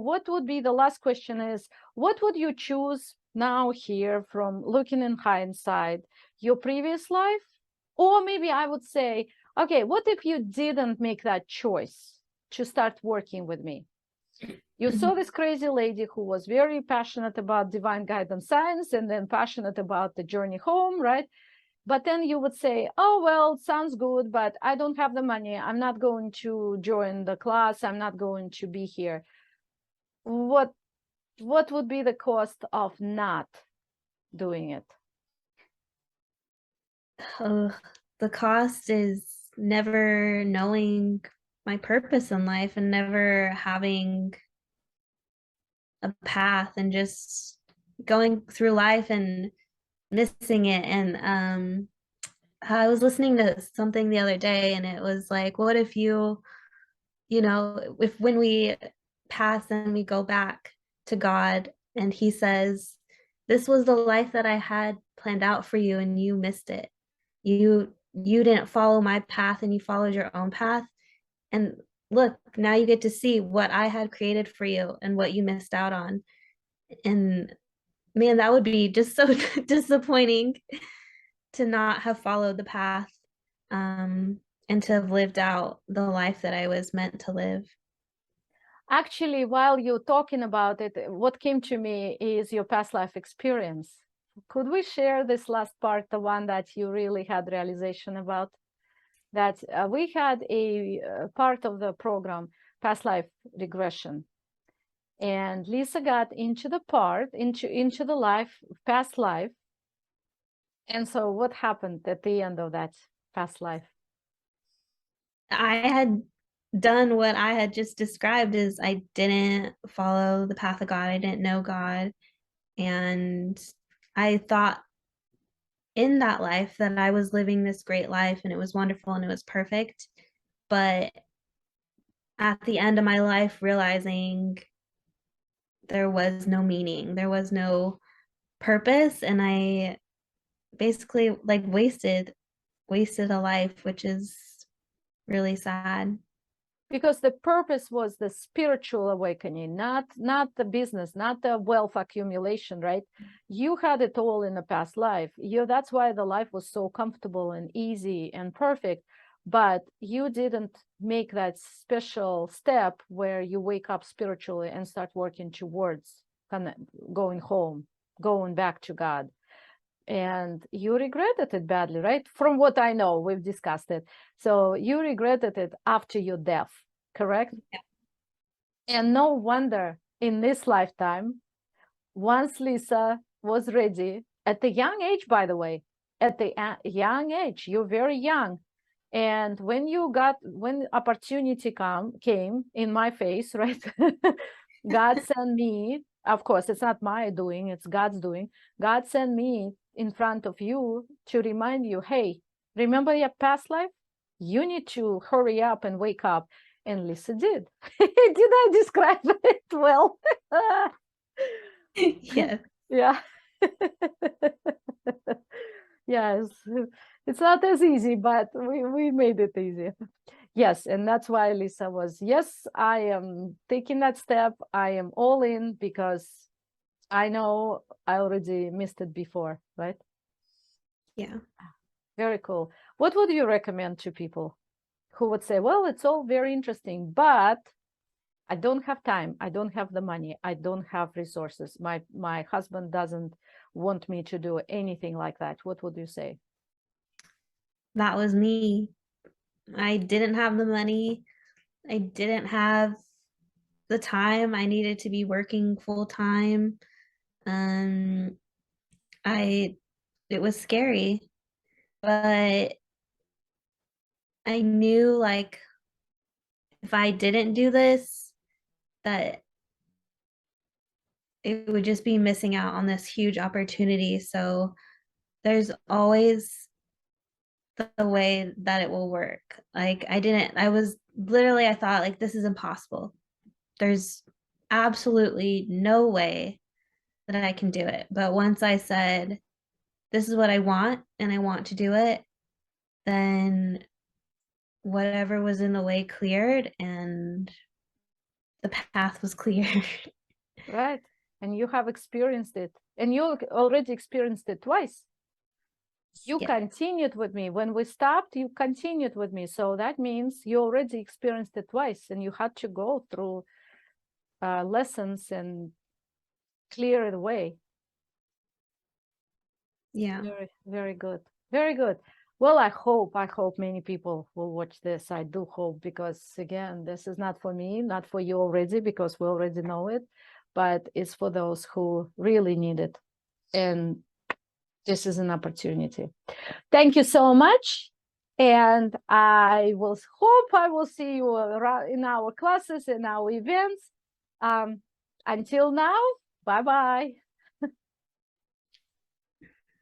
what would be the last question is, what would you choose now here from looking in hindsight, your previous life? Or maybe I would say, okay, what if you didn't make that choice to start working with me? You saw this crazy lady who was very passionate about divine guidance science and then passionate about the journey home, right? But then you would say, oh, well, sounds good, but I don't have the money. I'm not going to join the class. I'm not going to be here. What would be the cost of not doing it? The cost is never knowing my purpose in life and never having a path and just going through life and missing it. And I was listening to something the other day, and it was like, what if if when we pass and we go back to God and he says, this was the life that I had planned out for you and you missed it. You didn't follow my path and you followed your own path. And look, now you get to see what I had created for you and what you missed out on. And man, that would be just so disappointing to not have followed the path, and to have lived out the life that I was meant to live. Actually, while you're talking about it, what came to me is your past life experience. Could we share this last part, the one that you really had realization about? That we had a part of the program, past life regression. And Lisa got into the part, into the life, past life. And so what happened at the end of that past life? I had done what I had just described, is I didn't follow the path of God. I didn't know God. And I thought in that life that I was living this great life and it was wonderful and it was perfect. But at the end of my life, realizing there was no meaning, there was no purpose, and I basically like wasted a life, which is really sad. Because the purpose was the spiritual awakening, not the business, not the wealth accumulation, right? You had it all in the past life. That's why the life was so comfortable and easy and perfect. But you didn't make that special step where you wake up spiritually and start working towards going home, going back to God. And you regretted it badly, right? From what I know, we've discussed it. So you regretted it after your death, correct? Yeah. And no wonder in this lifetime, once Lisa was ready, at the young age, by the way, at the young age, you're very young. And when opportunity came in my face, right? God sent me, of course, it's not my doing, it's God's doing. God sent me in front of you to remind you, hey, remember your past life? You need to hurry up and wake up. And Lisa did. Did I describe it well? Yes. Yeah. Yes. It's not as easy, but we made it easy. Yes, and that's why Lisa was, yes, I am taking that step. I am all in because I know I already missed it before, right? Yeah. Very cool. What would you recommend to people who would say, well, it's all very interesting, but I don't have time. I don't have the money. I don't have resources. My husband doesn't want me to do anything like that. What would you say? That was me. I didn't have the money. I didn't have the time. I needed to be working full time. Um, it was scary, but I knew, like, if I didn't do this, that it would just be missing out on this huge opportunity. So there's always the way that it will work. Like, I thought, like, this is impossible. There's absolutely no way that I can do it. But once I said, this is what I want and I want to do it, then whatever was in the way cleared, and the path was clear. Right. And you have experienced it. And you already experienced it twice. You continued with me. When we stopped, you continued with me. So that means you already experienced it twice, and you had to go through lessons and clear the way. Yeah. Very, very good. Very good. Well, I hope many people will watch this. I do hope, because again, this is not for me, not for you already, because we already know it, but it's for those who really need it. And this is an opportunity. Thank you so much. And I will hope I will see you in our classes, in our events. Until now, bye-bye.